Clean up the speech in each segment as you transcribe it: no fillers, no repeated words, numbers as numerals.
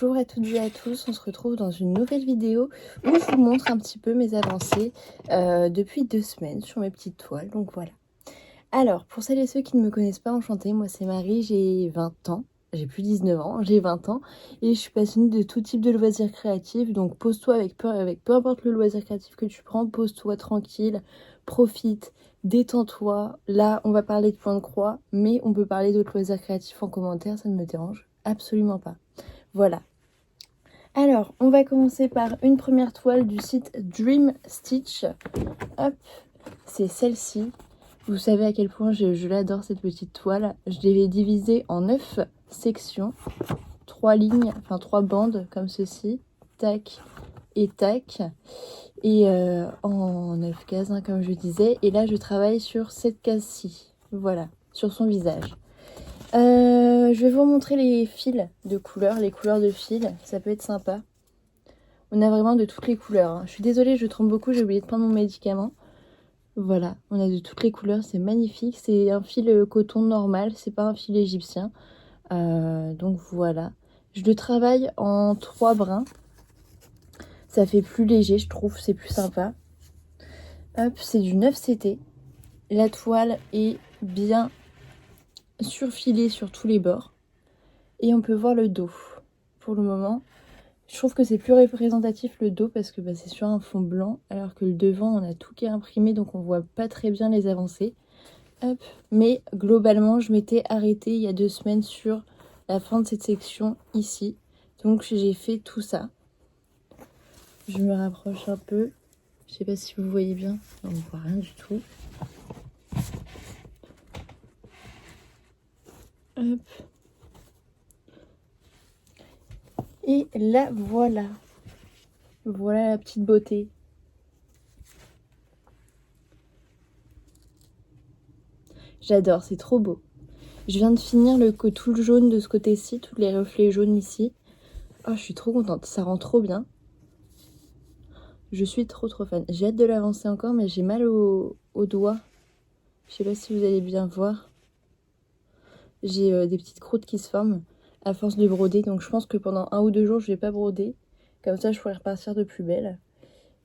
Bonjour à toutes et à tous, on se retrouve dans une nouvelle vidéo où je vous montre un petit peu mes avancées depuis 2 semaines sur mes petites toiles, donc voilà. Alors, pour celles et ceux qui ne me connaissent pas, enchantée, moi c'est Marie, j'ai 20 ans, j'ai plus 19 ans, j'ai 20 ans et je suis passionnée de tout type de loisirs créatifs, donc pose-toi avec peu importe le loisir créatif que tu prends, pose-toi tranquille, profite, détends-toi. Là, on va parler de point de croix, mais on peut parler d'autres loisirs créatifs en commentaire, ça ne me dérange absolument pas. Voilà. Alors, on va commencer par une première toile du site Dream Stitch. Hop, c'est celle-ci. Vous savez à quel point je l'adore cette petite toile. Je l'ai divisée en 9 sections, 3 lignes, enfin 3 bandes comme ceci, tac et tac, et en 9 cases hein, comme je disais. Et là, je travaille sur cette case-ci, voilà, sur son visage. Je vais vous montrer les fils de couleurs, les couleurs de fils, ça peut être sympa. On a vraiment de toutes les couleurs, hein. Je suis désolée, je tremble beaucoup, j'ai oublié de prendre mon médicament. Voilà, on a de toutes les couleurs, c'est magnifique. C'est un fil coton normal, c'est pas un fil égyptien. Donc voilà. Je le travaille en 3 brins. Ça fait plus léger, je trouve, c'est plus sympa. Hop, c'est du 9CT. La toile est bien surfilée sur tous les bords. Et on peut voir le dos. Pour le moment, je trouve que c'est plus représentatif le dos parce que c'est sur un fond blanc. Alors que le devant, on a tout qui est imprimé, donc on voit pas très bien les avancées. Hop. Mais globalement, je m'étais arrêtée il y a 2 semaines sur la fin de cette section ici. Donc j'ai fait tout ça. Je me rapproche un peu. Je sais pas si vous voyez bien. On ne voit rien du tout. Hop. Et là, voilà. Voilà la petite beauté. J'adore, c'est trop beau. Je viens de finir tout le jaune de ce côté-ci, tous les reflets jaunes ici. Oh, je suis trop contente, ça rend trop bien. Je suis trop fan. J'ai hâte de l'avancer encore, mais j'ai mal au doigt. Je sais pas si vous allez bien voir. J'ai des petites croûtes qui se forment à force de broder. Donc je pense que pendant 1 ou 2 jours, je vais pas broder. Comme ça, je pourrais repartir de plus belle.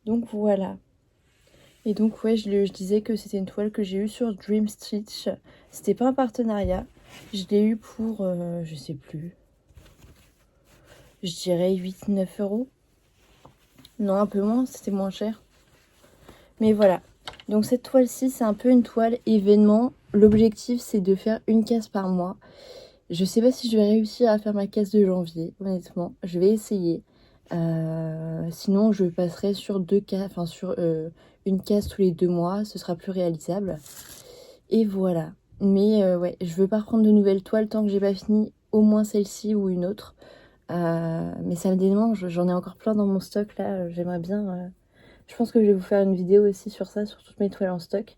Donc voilà. Et donc ouais, je disais que c'était une toile que j'ai eue sur Dream Stitch. C'était pas un partenariat. Je l'ai eu pour, je sais plus. Je dirais 8-9 €. Non, un peu moins, c'était moins cher. Mais voilà. Donc cette toile-ci, c'est un peu une toile événement. L'objectif, c'est de faire une case par mois. Je sais pas si je vais réussir à faire ma case de janvier, honnêtement. Je vais essayer. Sinon, je passerai sur 2 cases, enfin sur une case tous les 2 mois. Ce sera plus réalisable. Et voilà. Mais ouais, je veux pas reprendre de nouvelles toiles tant que j'ai pas fini au moins celle-ci ou une autre. Mais ça me démange, j'en ai encore plein dans mon stock là. J'aimerais bien... Je pense que je vais vous faire une vidéo aussi sur ça, sur toutes mes toiles en stock.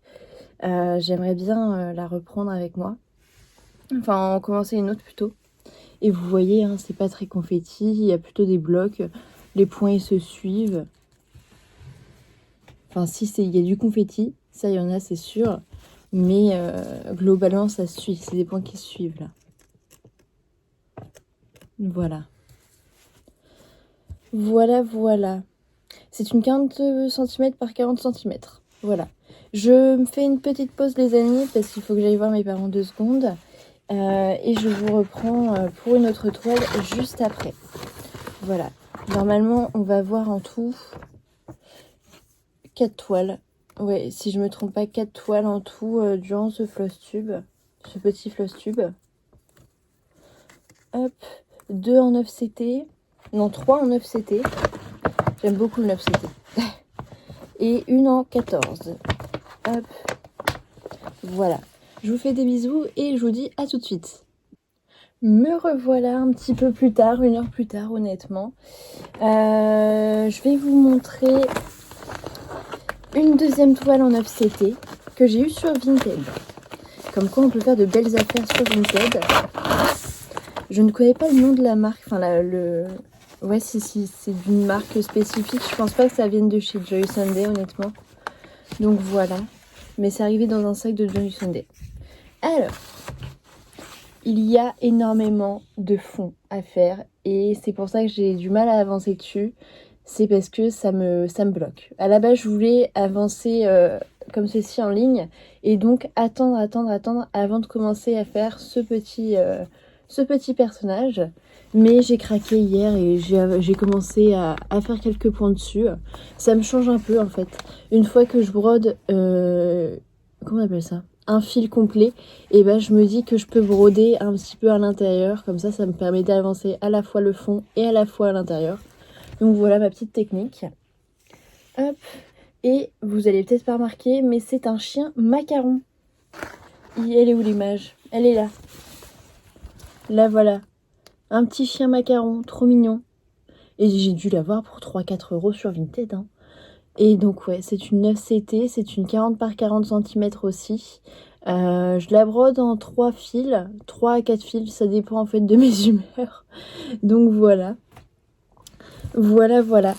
J'aimerais bien la reprendre avec moi. Enfin, en commencer une autre plutôt. Et vous voyez, hein, c'est pas très confetti, il y a plutôt des blocs. Les points, ils se suivent. Enfin, si, il y a du confetti, ça, il y en a, c'est sûr. Mais globalement, ça se suit. C'est des points qui se suivent, là. Voilà. Voilà. C'est une 40 cm par 40 cm. Voilà. Je me fais une petite pause, les amis, parce qu'il faut que j'aille voir mes parents 2 secondes. Et je vous reprends pour une autre toile juste après. Voilà. Normalement, on va voir en tout 4 toiles. Ouais, si je me trompe pas, 4 toiles en tout durant ce floss tube. Ce petit floss tube. Hop. 2 en 9CT. Non, 3 en 9CT. J'aime beaucoup le 9CT. Et une en 14. Hop. Voilà. Je vous fais des bisous et je vous dis à tout de suite. Me revoilà un petit peu plus tard, 1 heure plus tard, honnêtement. Je vais vous montrer une deuxième toile en 9CT que j'ai eue sur Vinted. Comme quoi on peut faire de belles affaires sur Vinted. Je ne connais pas le nom de la marque. Enfin, ouais, si c'est d'une marque spécifique. Je pense pas que ça vienne de chez Joy Sunday, honnêtement. Donc voilà. Mais c'est arrivé dans un sac de Joy Sunday. Alors, il y a énormément de fond à faire et c'est pour ça que j'ai du mal à avancer dessus. C'est parce que ça me bloque. À la base, je voulais avancer comme ceci en ligne et donc attendre avant de commencer à faire ce petit personnage. Mais j'ai craqué hier et j'ai commencé à faire quelques points dessus. Ça me change un peu en fait. Une fois que je brode, comment on appelle ça ? Un fil complet, et ben je me dis que je peux broder un petit peu à l'intérieur. Comme ça me permet d'avancer à la fois le fond et à la fois à l'intérieur. Donc voilà ma petite technique. Hop. Et vous allez peut-être pas remarquer, mais c'est un chien macaron. Elle est où l'image? Elle est là. Là voilà. Un petit chien macaron, trop mignon. Et j'ai dû l'avoir pour 3-4 euros sur Vinted. Hein. Et donc ouais, c'est une 9CT, c'est une 40 par 40 cm aussi. Je la brode en 3 fils, 3 à 4 fils, ça dépend en fait de mes humeurs. Donc voilà. Voilà.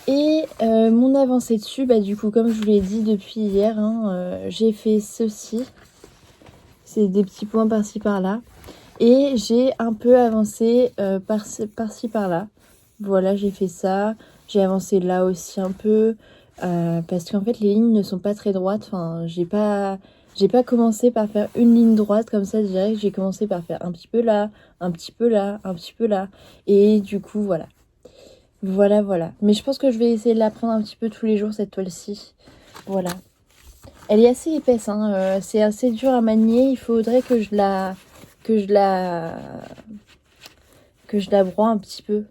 Et mon avancée dessus, bah du coup comme je vous l'ai dit depuis hier, hein, j'ai fait ceci. C'est des petits points par-ci par-là. Et j'ai un peu avancé par-ci par-là. Voilà, j'ai fait ça. J'ai avancé là aussi un peu. Parce qu'en fait, les lignes ne sont pas très droites. Enfin, j'ai pas commencé par faire une ligne droite comme ça direct. J'ai commencé par faire un petit peu là, un petit peu là, un petit peu là. Et du coup, voilà. Voilà. Mais je pense que je vais essayer de la prendre un petit peu tous les jours, cette toile-ci. Voilà. Elle est assez épaisse, hein. C'est assez dur à manier. Il faudrait que je la broie un petit peu.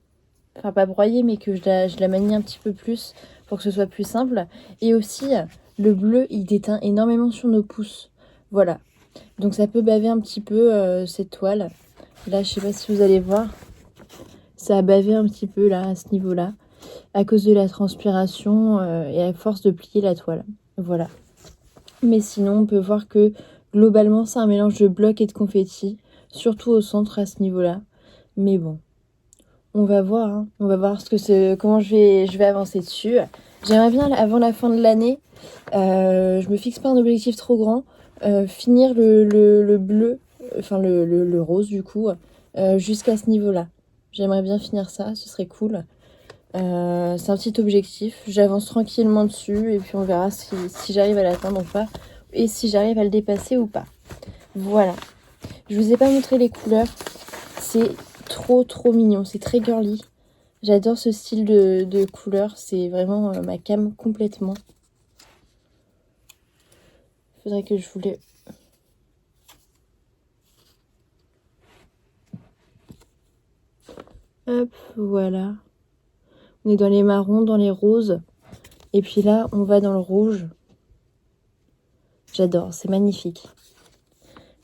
Enfin, pas broyer, mais que je la manie un petit peu plus pour que ce soit plus simple. Et aussi, le bleu, il déteint énormément sur nos pouces. Voilà. Donc ça peut baver un petit peu cette toile. Là, je sais pas si vous allez voir. Ça a bavé un petit peu là, à ce niveau-là. À cause de la transpiration et à force de plier la toile. Voilà. Mais sinon, on peut voir que globalement, c'est un mélange de blocs et de confettis. Surtout au centre à ce niveau-là. Mais bon. On va voir, hein. On va voir comment je vais avancer dessus. J'aimerais bien, avant la fin de l'année, je me fixe pas un objectif trop grand, finir le bleu, enfin le rose du coup, jusqu'à ce niveau-là. J'aimerais bien finir ça, ce serait cool. C'est un petit objectif, j'avance tranquillement dessus et puis on verra si j'arrive à l'atteindre ou pas, et si j'arrive à le dépasser ou pas. Voilà. Je vous ai pas montré les couleurs, c'est trop mignon, c'est très girly. J'adore ce style de couleur, c'est vraiment ma came complètement. Faudrait que je vous le... Hop, voilà. On est dans les marrons, dans les roses. Et puis là, on va dans le rouge. J'adore, c'est magnifique.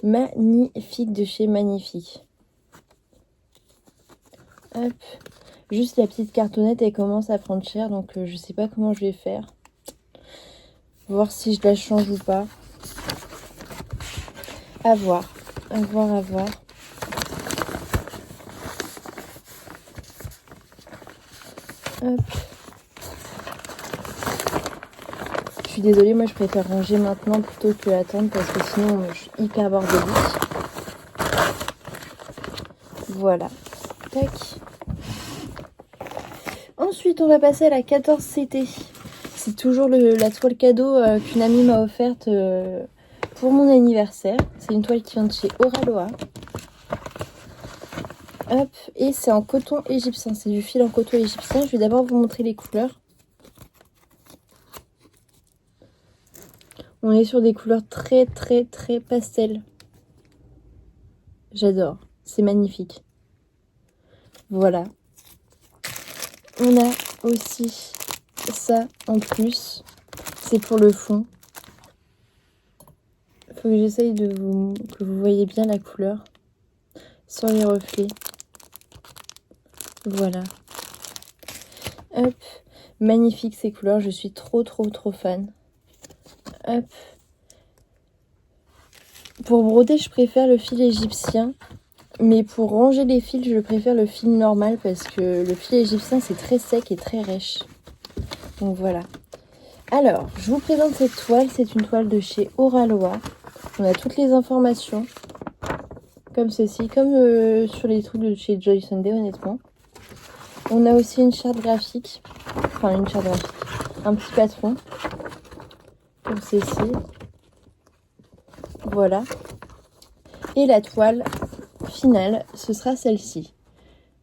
Magnifique de chez Magnifique. Hop. Juste la petite cartonnette, elle commence à prendre cher, donc je sais pas comment je vais faire. Voir si je la change ou pas. À voir. Hop. Je suis désolée, moi je préfère ranger maintenant plutôt que attendre parce que sinon je suis hyper bordélique. Voilà. Tac. Ensuite, on va passer à la 14CT. C'est toujours la toile cadeau qu'une amie m'a offerte pour mon anniversaire. C'est une toile qui vient de chez Oraloa. Hop, et c'est en coton égyptien. C'est du fil en coton égyptien. Je vais d'abord vous montrer les couleurs. On est sur des couleurs très pastel. J'adore. C'est magnifique. Voilà. On a aussi ça en plus. C'est pour le fond. Il faut que j'essaye que vous voyez bien la couleur. Sans les reflets. Voilà. Hop. Magnifique ces couleurs. Je suis trop fan. Hop. Pour broder, je préfère le fil égyptien. Mais pour ranger les fils, je préfère le fil normal parce que le fil égyptien, c'est très sec et très rêche. Donc voilà. Alors, je vous présente cette toile. C'est une toile de chez Oraloa. On a toutes les informations. comme ceci, comme sur les trucs de chez Joy Sunday, honnêtement. On a aussi une charte graphique, enfin une charte graphique, un petit patron, comme ceci. Voilà. Et la toile finale, ce sera celle-ci.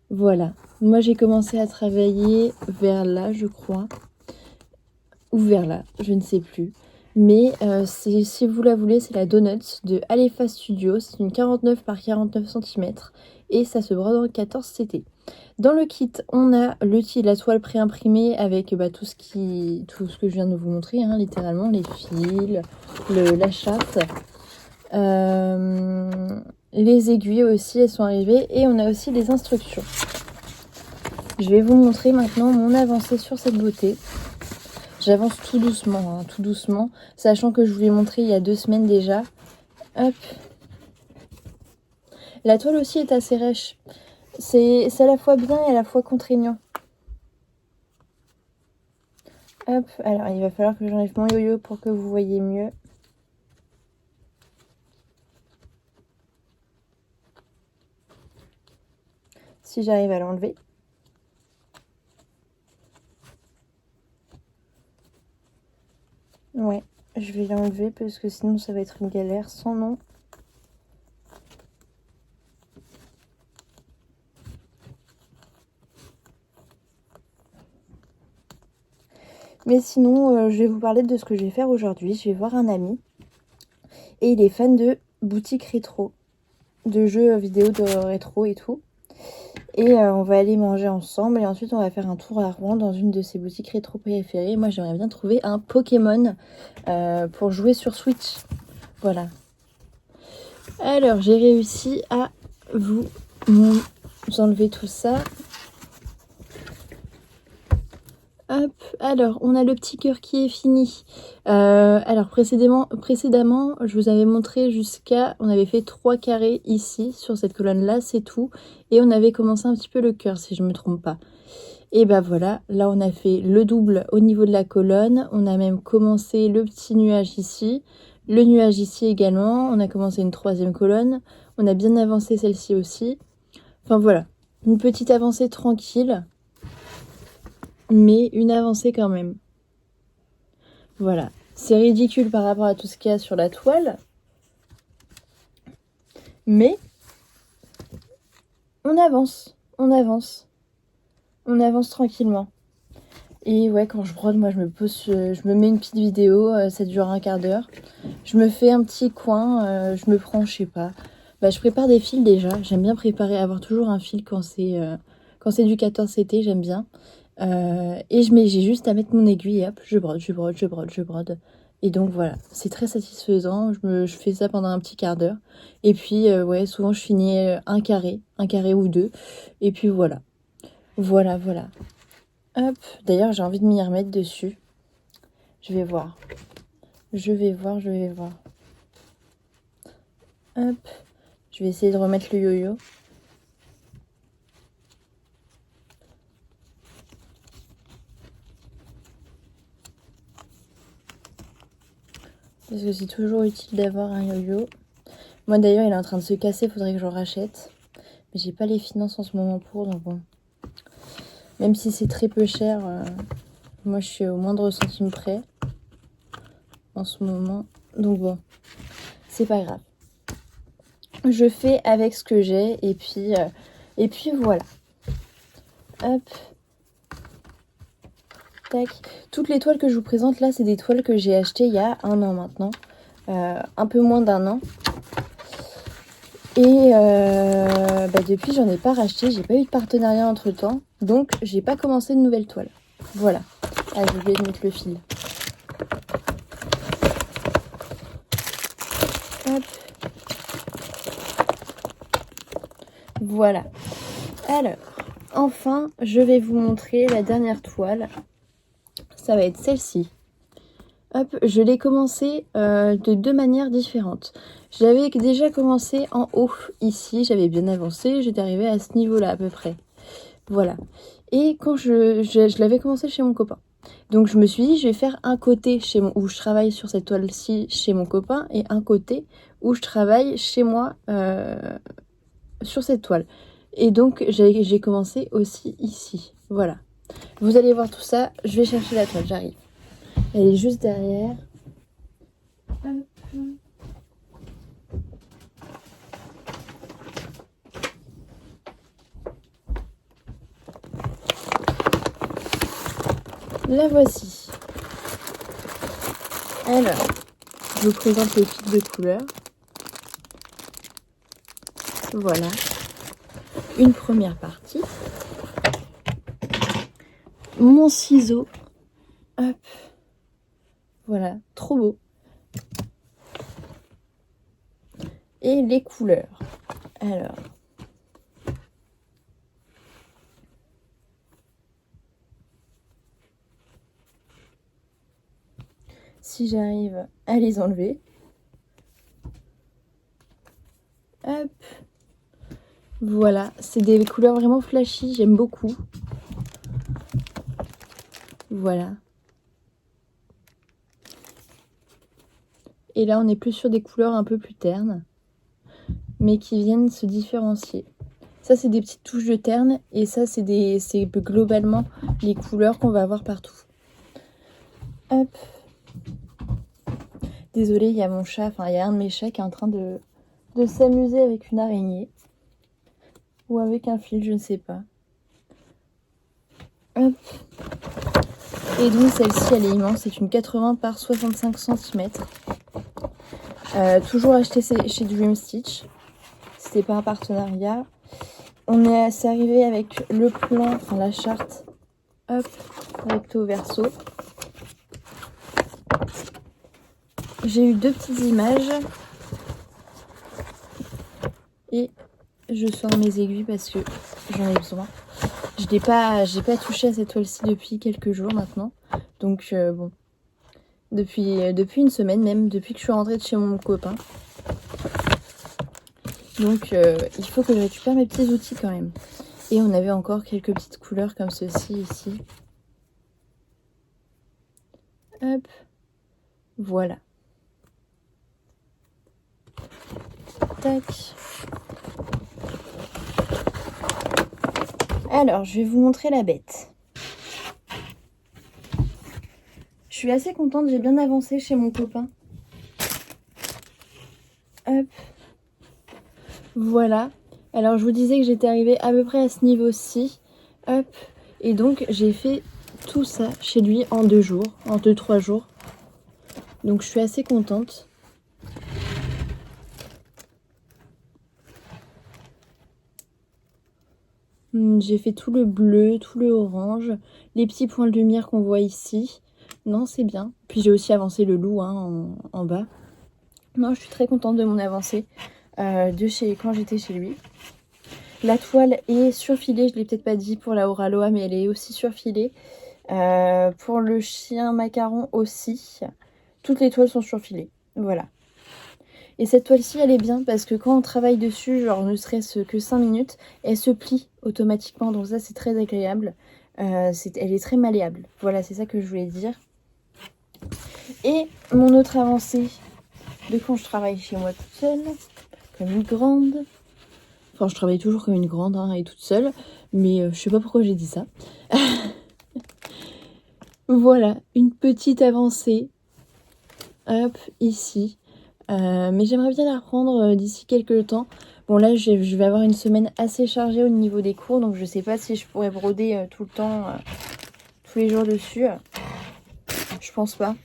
Voilà. Moi, j'ai commencé à travailler vers là, je crois. Ou vers là, je ne sais plus. Mais si vous la voulez, c'est la Donuts de Alefa Studio. C'est une 49 par 49 cm. Et ça se brode en 14 CT. Dans le kit, on a la toile préimprimée avec tout ce que je viens de vous montrer, hein, littéralement, les fils, la charte. Les aiguilles aussi, elles sont arrivées. Et on a aussi des instructions. Je vais vous montrer maintenant mon avancée sur cette beauté. J'avance tout doucement, sachant que je vous l'ai montré il y a 2 semaines déjà. Hop. La toile aussi est assez rêche. C'est à la fois bien et à la fois contraignant. Hop, alors il va falloir que j'enlève mon yo-yo pour que vous voyez mieux. Si j'arrive à l'enlever. Ouais, je vais l'enlever parce que sinon ça va être une galère sans nom. Mais sinon, je vais vous parler de ce que je vais faire aujourd'hui. Je vais voir un ami. Et il est fan de boutiques rétro. De jeux vidéo de rétro et tout. Et on va aller manger ensemble. Et ensuite, on va faire un tour à Rouen dans une de ses boutiques rétro préférées. Moi, j'aimerais bien trouver un Pokémon pour jouer sur Switch. Voilà. Alors, j'ai réussi à vous enlever tout ça. Hop, alors on a le petit cœur qui est fini. Alors précédemment, je vous avais montré on avait fait 3 carrés ici, sur cette colonne-là, c'est tout. Et on avait commencé un petit peu le cœur, si je ne me trompe pas. Et ben voilà, là on a fait le double au niveau de la colonne. On a même commencé le petit nuage ici, le nuage ici également. On a commencé une 3e colonne. On a bien avancé celle-ci aussi. Enfin voilà, une petite avancée tranquille. Mais une avancée quand même. Voilà. C'est ridicule par rapport à tout ce qu'il y a sur la toile. Mais on avance. On avance. On avance tranquillement. Et ouais, quand je brode, moi je me mets une petite vidéo, ça dure un quart d'heure. Je me fais un petit coin, je me prends, je sais pas. Je prépare des fils déjà. J'aime bien avoir toujours un fil quand c'est du 14 CT, j'aime bien. Et j'ai juste à mettre mon aiguille et hop, je brode. Et donc voilà, c'est très satisfaisant. Je fais ça pendant un petit quart d'heure. Et puis ouais, souvent je finis un carré ou 2. Et puis voilà. Voilà. Hop, d'ailleurs j'ai envie de m'y remettre dessus. Je vais voir. Hop, je vais essayer de remettre le yo-yo. Parce que c'est toujours utile d'avoir un yo-yo. Moi d'ailleurs il est en train de se casser, faudrait que j'en rachète. Mais j'ai pas les finances en ce moment pour, donc bon. Même si c'est très peu cher, moi je suis au moindre centime près en ce moment. Donc bon, c'est pas grave. Je fais avec ce que j'ai et puis voilà. Hop. Tac. Toutes les toiles que je vous présente là, c'est des toiles que j'ai achetées il y a 1 an maintenant. Un peu moins d'1 an. Et depuis, j'en ai pas racheté. J'ai pas eu de partenariat entre temps. Donc, j'ai pas commencé de nouvelles toiles. Voilà. Allez, je vais mettre le fil. Hop. Voilà. Alors, enfin, je vais vous montrer la dernière toile. Ça va être celle-ci. Hop, je l'ai commencé de 2 manières différentes. J'avais déjà commencé en haut, ici, j'avais bien avancé, j'étais arrivée à ce niveau-là à peu près. Voilà. Et quand je l'avais commencé chez mon copain. Donc je me suis dit, je vais faire un côté où je travaille sur cette toile-ci chez mon copain et un côté où je travaille chez moi sur cette toile. Et donc j'ai commencé aussi ici. Voilà. Vous allez voir tout ça. Je vais chercher la toile, j'arrive. Elle est juste derrière. Hop. La voici. Alors, je vous présente les fils de couleur. Voilà. Une première partie. Mon ciseau. Hop. Voilà, trop beau. Et les couleurs. Alors. Si j'arrive à les enlever. Hop. Voilà, c'est des couleurs vraiment flashy, j'aime beaucoup. Voilà. Et là, on est plus sur des couleurs un peu plus ternes, mais qui viennent se différencier. Ça, c'est des petites touches de terne, et ça, c'est globalement les couleurs qu'on va avoir partout. Hop. Désolée, il y a mon chat, enfin, il y a un de mes chats qui est en train de s'amuser avec une araignée. Ou avec un fil, je ne sais pas. Hop. Et donc celle-ci, elle est immense, c'est une 80 par 65 cm. Toujours acheté chez Dream Stitch. C'était pas un partenariat. C'est arrivé avec le plan, enfin la charte. Hop, recto verso. J'ai eu 2 petites images. Et je sors mes aiguilles parce que j'en ai besoin. J'ai pas touché à cette toile-ci depuis quelques jours maintenant. Donc bon. Depuis une semaine même, depuis que je suis rentrée de chez mon copain. Donc il faut que je récupère mes petits outils quand même. Et on avait encore quelques petites couleurs comme ceci ici. Hop. Voilà. Tac. Alors, je vais vous montrer la bête. Je suis assez contente, j'ai bien avancé chez mon copain. Hop. Voilà. Alors, je vous disais que j'étais arrivée à peu près à ce niveau-ci. Hop. Et donc, j'ai fait tout ça chez lui en 2 jours, en 2-3 jours. Donc, je suis assez contente. J'ai fait tout le bleu, tout le orange, les petits points de lumière qu'on voit ici. Non, c'est bien. Puis j'ai aussi avancé le loup en bas. Non, je suis très contente de mon avancée quand j'étais chez lui. La toile est surfilée, je ne l'ai peut-être pas dit pour la Oraloa, mais elle est aussi surfilée. Pour le chien macaron aussi. Toutes les toiles sont surfilées. Voilà. Et cette toile-ci, elle est bien parce que quand on travaille dessus, genre ne serait-ce que 5 minutes, elle se plie automatiquement. Donc ça, c'est très agréable. Elle est très malléable. Voilà, c'est ça que je voulais dire. Et mon autre avancée de quand je travaille chez moi toute seule, comme une grande. Enfin, je travaille toujours comme une grande et toute seule. Mais je sais pas pourquoi j'ai dit ça. Voilà, une petite avancée. Hop, ici. Mais j'aimerais bien la reprendre d'ici quelques temps. Bon là je vais avoir une semaine assez chargée au niveau des cours. Donc je sais pas si je pourrais broder tout le temps, tous les jours dessus. Je pense pas.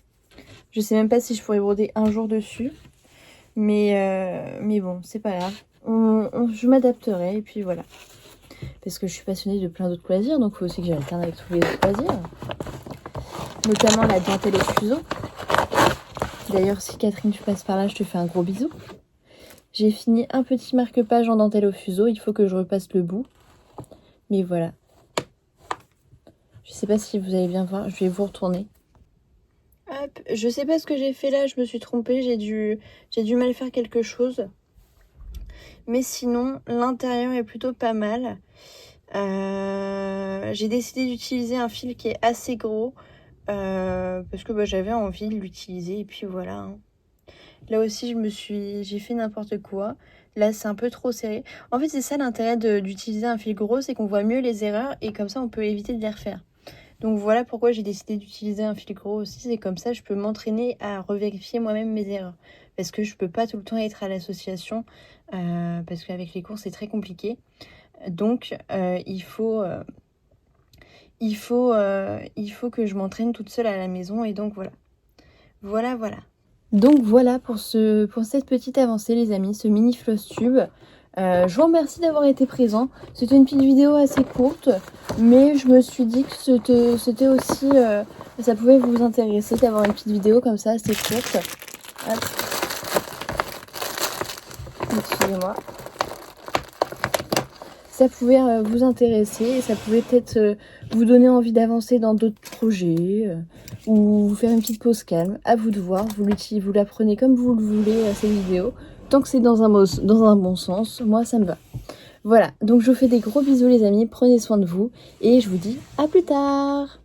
Je sais même pas si je pourrais broder un jour dessus. Mais bon, c'est pas grave. Je m'adapterai et puis voilà. Parce que je suis passionnée de plein d'autres loisirs. Donc il faut aussi que j'alterne avec tous les autres loisirs. Notamment la dentelle au fuseau. D'ailleurs, si Catherine, tu passes par là, je te fais un gros bisou. J'ai fini un petit marque-page en dentelle au fuseau. Il faut que je repasse le bout. Mais voilà. Je sais pas si vous allez bien voir. Je vais vous retourner. Hop. Je sais pas ce que j'ai fait là. Je me suis trompée. J'ai dû mal faire quelque chose. Mais sinon, l'intérieur est plutôt pas mal. J'ai décidé d'utiliser un fil qui est assez gros. Parce que j'avais envie de l'utiliser. Et puis voilà. Là aussi, j'ai fait n'importe quoi. Là, c'est un peu trop serré. En fait, c'est ça l'intérêt d'utiliser un fil gros, c'est qu'on voit mieux les erreurs et comme ça, on peut éviter de les refaire. Donc voilà pourquoi j'ai décidé d'utiliser un fil gros aussi. C'est comme ça, je peux m'entraîner à revérifier moi-même mes erreurs. Parce que je peux pas tout le temps être à l'association. Parce qu'avec les cours, c'est très compliqué. Donc, il faut que je m'entraîne toute seule à la maison. Et donc voilà. Voilà. Donc voilà pour cette petite avancée les amis, ce mini floss tube. Je vous remercie d'avoir été présent. C'était une petite vidéo assez courte, mais je me suis dit que c'était aussi... ça pouvait vous intéresser d'avoir une petite vidéo comme ça assez courte. Hop. Excusez-moi. Ça pouvait vous intéresser et ça pouvait peut-être vous donner envie d'avancer dans d'autres projets ou vous faire une petite pause calme. À vous de voir, vous la prenez comme vous le voulez cette vidéo. Tant que c'est dans un bon sens, moi ça me va. Voilà, donc je vous fais des gros bisous les amis, prenez soin de vous et je vous dis à plus tard.